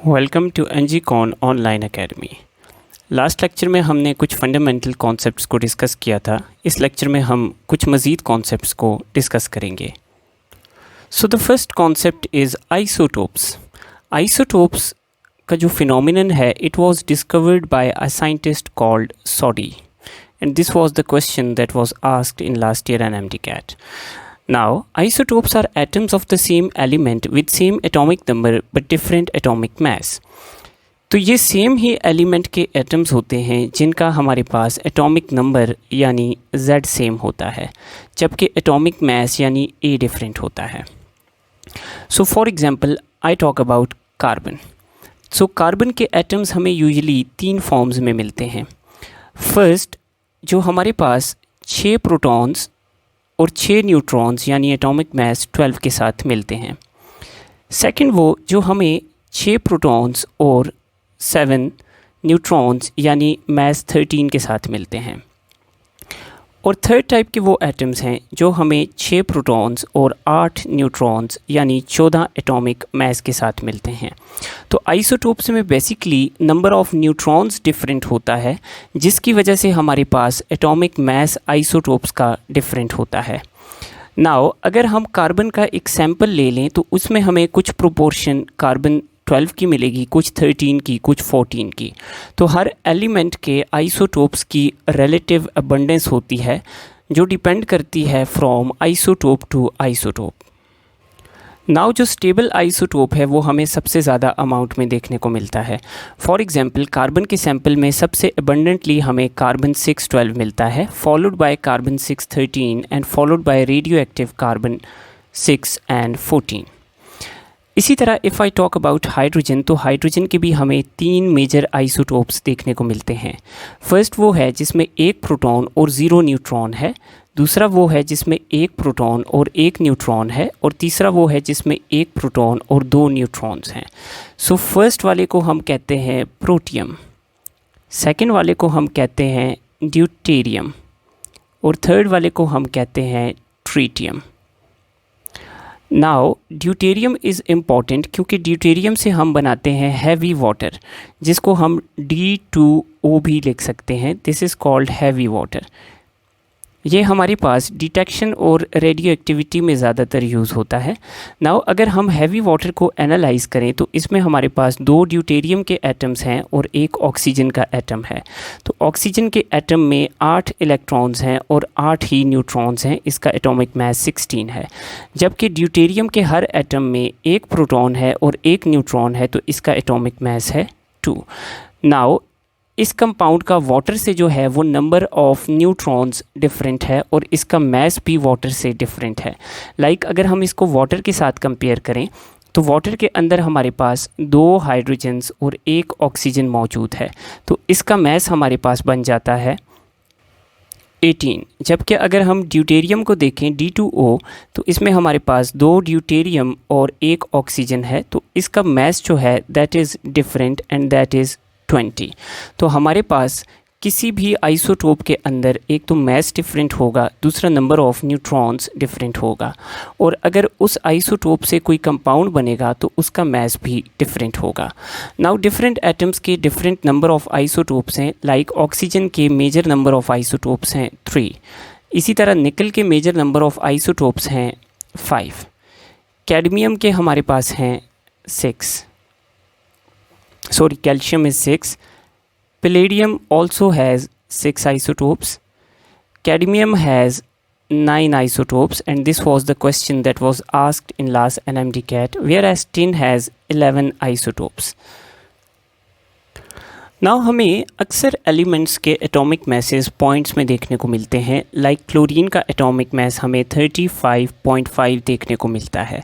Welcome to NGCon online academy. Last lecture में हमने कुछ फंडामेंटल कॉन्सेप्ट्स को डिस्कस किया था। इस लेक्चर में हम कुछ मज़ीद कॉन्सेप्ट्स को डिस्कस करेंगे। So the first concept is isotopes. Isotopes का जो फिनोमिनन है it was discovered by a scientist called Soddy and this was the question that was asked in last year NMT CAT. Now, isotopes are atoms of the same element with same atomic number but different atomic mass. तो ये same ही element के atoms होते हैं जिनका हमारे पास atomic number यानी Z same होता है, जबकि एटॉमिक मास यानी A डिफरेंट होता है। So for example I talk about carbon. So carbon के एटम्स हमें यूजुअली 3 फॉर्म्स में मिलते हैं। फर्स्ट, जो हमारे पास 6 प्रोटॉन्स और 6 न्यूट्रॉन्स यानी एटॉमिक मास 12 के साथ मिलते हैं। सेकंड, वो जो हमें 6 प्रोटॉन्स और 7 न्यूट्रॉन्स यानी मास 13 के साथ मिलते हैं। और थर्ड टाइप के वो एटम्स हैं जो हमें 6 प्रोटॉन्स और 8 न्यूट्रॉन्स यानी 14 एटॉमिक मास के साथ मिलते हैं। तो आइसोटोप्स में basically number of neutrons different होता है, जिसकी वजह से हमारे पास एटॉमिक मास आइसोटोप्स का डिफरेंट होता है। नाउ अगर हम कार्बन का एक सैंपल ले लें तो उसमें हमें कुछ प्रोपोर्शन कार्बन 12 की मिलेगी, कुछ 13 की, कुछ 14 की। तो हर एलिमेंट के आइसोटोप्स की रिलेटिव अबंडेंस होती है जो डिपेंड करती है from isotope to isotope. Now जो स्टेबल आइसोटोप है वो हमें सबसे ज़्यादा अमाउंट में देखने को मिलता है। फॉर एग्जांपल कार्बन के सैंपल में सबसे अबंडेंटली हमें कार्बन 612 मिलता है, followed by carbon 613 and followed by radio active carbon 6 and 14। इसी तरह if I talk about hydrogen, तो हाइड्रोजन के भी हमें 3 मेजर आइसोटोप्स देखने को मिलते हैं। फर्स्ट वो है जिसमें 1 प्रोटॉन और 0 न्यूट्रॉन है, दूसरा वो है जिसमें 1 प्रोटॉन और 1 न्यूट्रॉन है, और तीसरा वो है जिसमें 1 प्रोटॉन और 2 न्यूट्रॉन्स हैं। सो फर्स्ट वाले को हम कहते हैं प्रोटियम, सेकेंड वाले को हम कहते हैं ड्यूटेरियम, और थर्ड वाले को हम कहते हैं tritium. Now deuterium is important क्योंकि ड्यूटेरियम से हम बनाते हैं हैवी वाटर, जिसको हम D2O भी लिख सकते हैं। This is called heavy water. ये हमारे पास डिटेक्शन और रेडियो एक्टिविटी में ज़्यादातर यूज़ होता है। नाउ अगर हम हैवी वाटर को एनालाइज करें तो इसमें हमारे पास 2 ड्यूटेरियम के एटम्स हैं और 1 ऑक्सीजन का एटम है। तो ऑक्सीजन के एटम में 8 इलेक्ट्रॉन्स हैं और 8 ही न्यूट्रॉन्स हैं, इसका एटॉमिक मास 16 है। जबकि ड्यूटेरियम के हर एटम में 1 प्रोटॉन है और 1 न्यूट्रॉन है, तो इसका एटॉमिक मास है 2। नाउ इस कंपाउंड का वाटर से जो है वो नंबर ऑफ़ न्यूट्रॉन्स डिफरेंट है और इसका मास भी वाटर से डिफरेंट है। लाइक अगर हम इसको वाटर के साथ कंपेयर करें तो वाटर के अंदर हमारे पास 2 हाइड्रोजन्स और 1 ऑक्सीजन मौजूद है, तो इसका मास हमारे पास बन जाता है 18। जबकि अगर हम ड्यूटेरियम को देखें D2O, तो इसमें हमारे पास 2 ड्यूटेरियम और 1 ऑक्सीजन है, तो इसका मास जो है that is different and that is 20। तो हमारे पास किसी भी आइसोटोप के अंदर एक तो मास डिफरेंट होगा, दूसरा नंबर ऑफ़ न्यूट्रॉन्स डिफरेंट होगा, और अगर उस आइसोटोप से कोई कंपाउंड बनेगा तो उसका मास भी डिफरेंट होगा। नाउ डिफरेंट एटम्स के डिफरेंट नंबर ऑफ़ आइसोटोप्स हैं। लाइक ऑक्सीजन के मेजर नंबर ऑफ़ आइसोटोप्स हैं 3, इसी तरह निकल के मेजर नंबर ऑफ़ आइसोटोप्स हैं 5, कैडमियम के हमारे पास हैं 6, calcium is 6, palladium also has 6 isotopes, cadmium has 9 isotopes, and this was the question that was asked in last NMD CAT, whereas tin has 11 isotopes. Now हमें अक्सर elements के atomic message points में देखने को मिलते हैं। लाइक क्लोरीन का atomic mass हमें 35.5 देखने को मिलता है।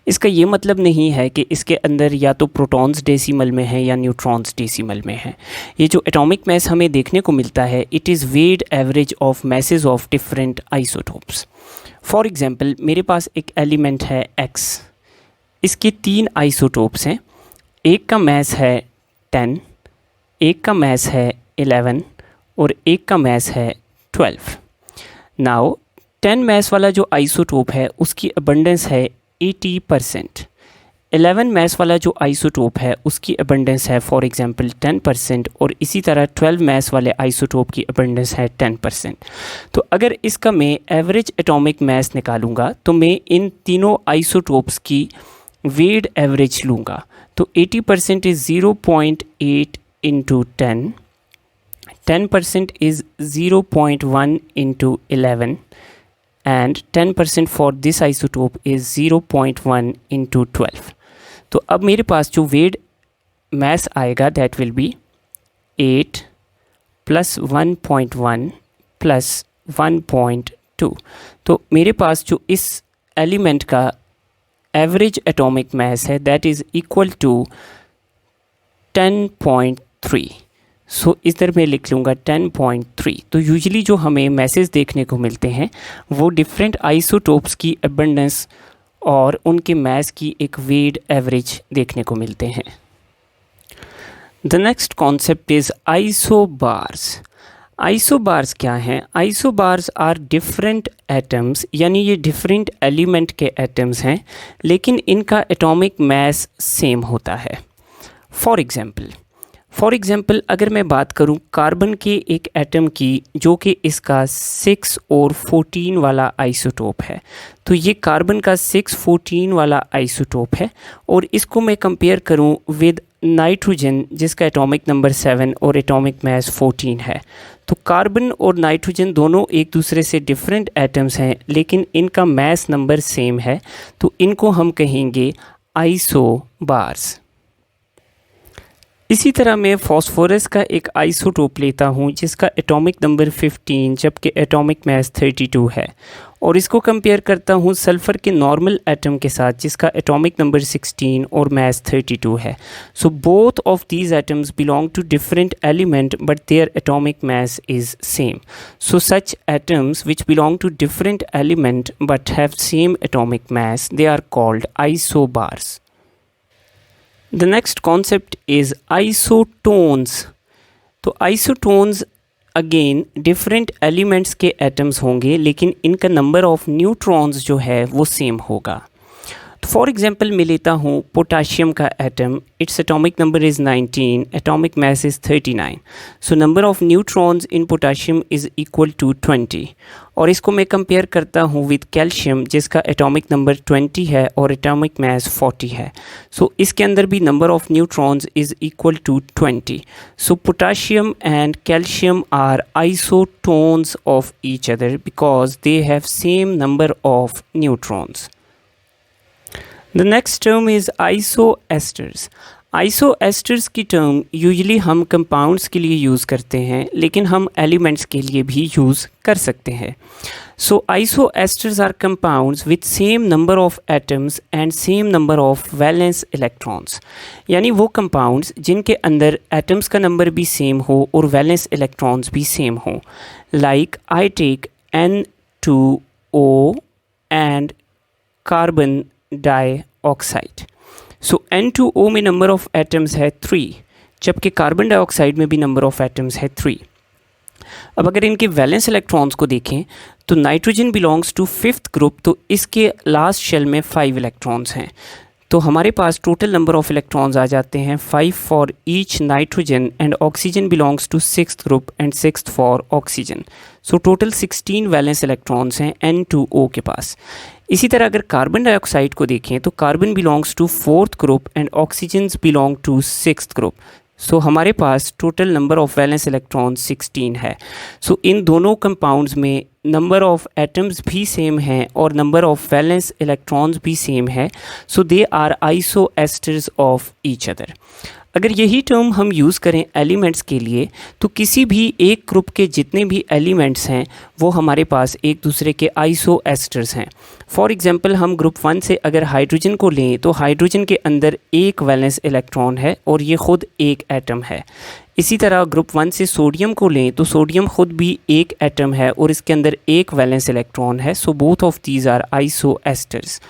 इसका ये मतलब नहीं है कि इसके अंदर या तो प्रोटॉन्स डेसिमल में है या न्यूट्रॉन्स डेसिमल में है। ये जो एटॉमिक मास हमें देखने को मिलता है it is weight average of masses of different isotopes. For example मेरे पास एक एलिमेंट है X, इसके 3 आइसोटोप्स हैं। एक का मास है 10, एक का मास है 11 और एक का मास है 12। नाउ 10 मास वाला जो आइसोटोप है उसकी अबंडेंस है 80%, 11 मास वाला जो आइसोटोप है उसकी अबंडेंस है फॉर एग्जांपल 10% और इसी तरह 12 मास वाले आइसोटोप की अबंडेंस है 10%। तो अगर इसका मैं एवरेज एटॉमिक मास निकालूंगा तो मैं इन तीनों आइसोटोप्स की वेट एवरेज लूँगा। तो 80% is 0.8 into 10, 10% is 0.1 into 11 and 10% for this isotope is 0.1 into 12। तो अब मेरे पास जो वेट मास आएगा that will be 8 plus 1.1 plus 1.2। तो मेरे पास जो इस एलिमेंट का एवरेज एटॉमिक मास है दैट इज़ इक्वल टू 10.3। सो इधर मैं लिख लूँगा 10.3। तो यूजुअली जो हमें मैसेज देखने को मिलते हैं वो डिफरेंट आइसोटोप्स की अबंडेंस और उनके मास की एक वेट एवरेज देखने को मिलते हैं। The next concept is isobars. Isobars क्या हैं? आइसोबार्स आर डिफरेंट एटम्स, यानी ये डिफरेंट एलिमेंट के एटम्स हैं लेकिन इनका एटॉमिक मास सेम होता है। फॉर एग्ज़ाम्पल अगर मैं बात करूं कार्बन के एक एटम की जो कि इसका 6 और 14 वाला आइसोटोप है, तो ये कार्बन का 6, 14 वाला आइसोटोप है और इसको मैं कंपेयर करूं विद नाइट्रोजन जिसका एटॉमिक नंबर 7 और एटॉमिक मास 14 है। तो कार्बन और नाइट्रोजन दोनों एक दूसरे से डिफरेंट एटम्स हैं लेकिन इनका मास नंबर सेम है, तो इनको हम कहेंगे आइसोबार्स। इसी तरह मैं फॉस्फोरस का एक आइसोटोप लेता हूँ जिसका एटॉमिक नंबर 15 जबकि एटॉमिक मास 32 है और इसको कंपेयर करता हूँ सल्फ़र के नॉर्मल एटम के साथ जिसका एटॉमिक नंबर 16 और मास 32 है। So both of these atoms belong to different element but their atomic mass is same. So such atoms which belong to different element but have same atomic mass they are called isobars. The next concept is isotones। तो isotones again different elements के atoms होंगे लेकिन इनका number of neutrons जो है वो same होगा। तो फॉर एग्जांपल मैं लेता हूँ पोटाशियम का atom, its atomic number is 19, atomic mass is 39। So number of neutrons in potassium is equal to 20 और इसको मैं कंपेयर करता हूँ विद कैल्शियम जिसका एटॉमिक नंबर 20 है और एटॉमिक मास 40 है। सो इसके अंदर भी number of neutrons is equal to 20। So potassium and calcium are isotones of each other because they have same number of neutrons. The next term is isoesters। Isosteres की term usually हम compounds के लिए use करते हैं लेकिन हम elements के लिए भी यूज़ कर सकते हैं। So isosteres are compounds with same number of atoms and same number of valence electrons, यानी वो कंपाउंड्स जिनके अंदर एटम्स का नंबर भी सेम हो और वैलेंस इलेक्ट्रॉन्स भी सेम हो। Like I take N2O and carbon dioxide. So N2O में नंबर ऑफ एटम्स है 3 जबकि कार्बन डाइऑक्साइड में भी नंबर ऑफ एटम्स है 3। अब अगर इनके वैलेंस इलेक्ट्रॉन्स को देखें तो nitrogen belongs to 5th group, तो इसके लास्ट शेल में 5 इलेक्ट्रॉन्स हैं। तो हमारे पास टोटल नंबर ऑफ इलेक्ट्रॉन्स आ जाते हैं 5 for each nitrogen and oxygen belongs to 6th group and 6th for oxygen. So total 16 valence electrons हैं N2O के पास। इसी तरह अगर कार्बन डाइऑक्साइड को देखें तो carbon belongs to 4th group and oxygen belong to 6th group. So हमारे पास total number of valence electron 16 है। सो इन दोनों कंपाउंड्स में नंबर ऑफ एटम्स भी सेम हैं और नंबर ऑफ वैलेंस इलेक्ट्रॉन्स भी सेम है। So they are isosteres of each other. अगर यही टर्म हम यूज़ करें एलिमेंट्स के लिए तो किसी भी एक ग्रुप के जितने भी एलिमेंट्स हैं वो हमारे पास एक दूसरे के आइसोएस्टर्स हैं। फॉर एग्जांपल हम ग्रुप 1 से अगर हाइड्रोजन को लें तो हाइड्रोजन के अंदर एक वैलेंस इलेक्ट्रॉन है और ये ख़ुद एक एटम है। इसी तरह ग्रुप 1 से सोडियम को लें तो सोडियम ख़ुद भी एक एटम है और इसके अंदर एक वैलेंस इलेक्ट्रॉन है। So both of these are isosteres.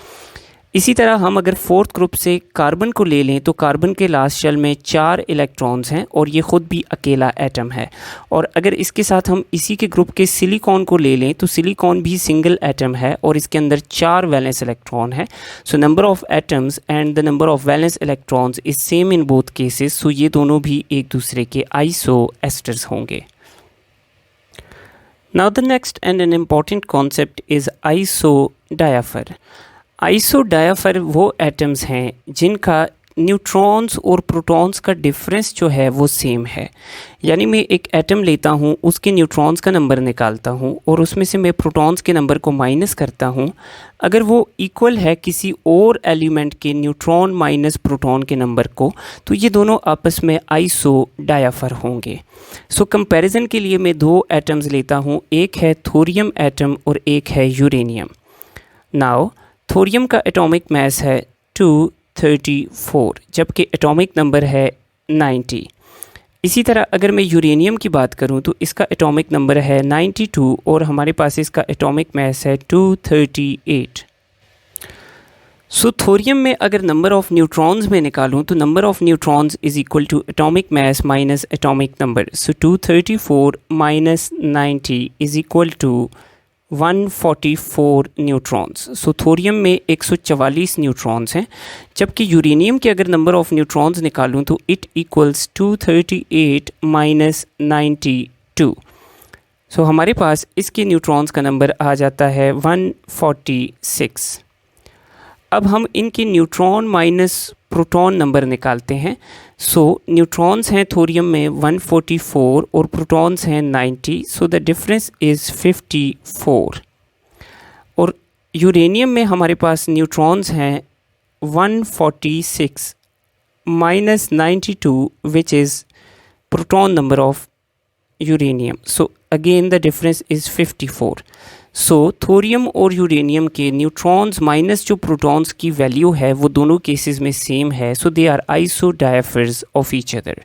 इसी तरह हम अगर फोर्थ ग्रुप से कार्बन को ले लें तो कार्बन के लास्ट शेल में 4 इलेक्ट्रॉन्स हैं और ये ख़ुद भी अकेला एटम है। और अगर इसके साथ हम इसी के ग्रुप के सिलिकॉन को ले लें तो सिलिकॉन भी सिंगल एटम है और इसके अंदर 4 वैलेंस इलेक्ट्रॉन है। So number of atoms and the number of valence electrons is same in both cases. So ये दोनों भी एक दूसरे के आइसो एस्टर्स होंगे। Now the next and an important concept is isodiapher. Isodiapher वो एटम्स हैं जिनका न्यूट्रॉन्स और प्रोटॉन्स का डिफरेंस जो है वो सेम है। यानी मैं एक एटम लेता हूँ, उसके न्यूट्रॉन्स का नंबर निकालता हूँ और उसमें से मैं प्रोटॉन्स के नंबर को माइनस करता हूँ। अगर वो इक्वल है किसी और एलिमेंट के न्यूट्रॉन माइनस प्रोटॉन के नंबर को, तो ये दोनों आपस में आइसोडायाफर होंगे। सो कंपैरिजन के लिए मैं 2 एटम्स लेता हूँ, एक है थोरियम एटम और एक है यूरेनियम। नाउ थोरियम का एटॉमिक मास है 234 जबकि एटॉमिक नंबर है 90। इसी तरह अगर मैं यूरेनियम की बात करूं तो इसका एटॉमिक नंबर है 92 और हमारे पास इसका एटॉमिक मास है 238। सो थोरियम में अगर नंबर ऑफ़ न्यूट्रॉन्स में निकालूं तो number of neutrons is equal to atomic mass minus atomic number. So 234 minus 90 is equal to 144 neutrons. So thorium में 144 न्यूट्रॉन्स हैं, जबकि यूरेनियम के अगर नंबर ऑफ़ न्यूट्रॉन्स निकालूं तो इट इक्वल्स 238 माइनस 92। सो हमारे पास इसके न्यूट्रॉन्स का नंबर आ जाता है 146। अब हम इनके न्यूट्रॉन माइनस प्रोटॉन नंबर निकालते हैं। सो न्यूट्रॉन्स हैं थोरियम में 144 और प्रोटॉन्स हैं 90। So the difference is 54। और यूरेनियम में हमारे पास न्यूट्रॉन्स हैं 146 minus 92 which is proton number of uranium. So again the difference is 54। So thorium और यूरेनियम के न्यूट्रॉन्स माइनस जो प्रोटॉन्स की वैल्यू है वो दोनों केसेस में सेम है। So they are isodiaphers of each other.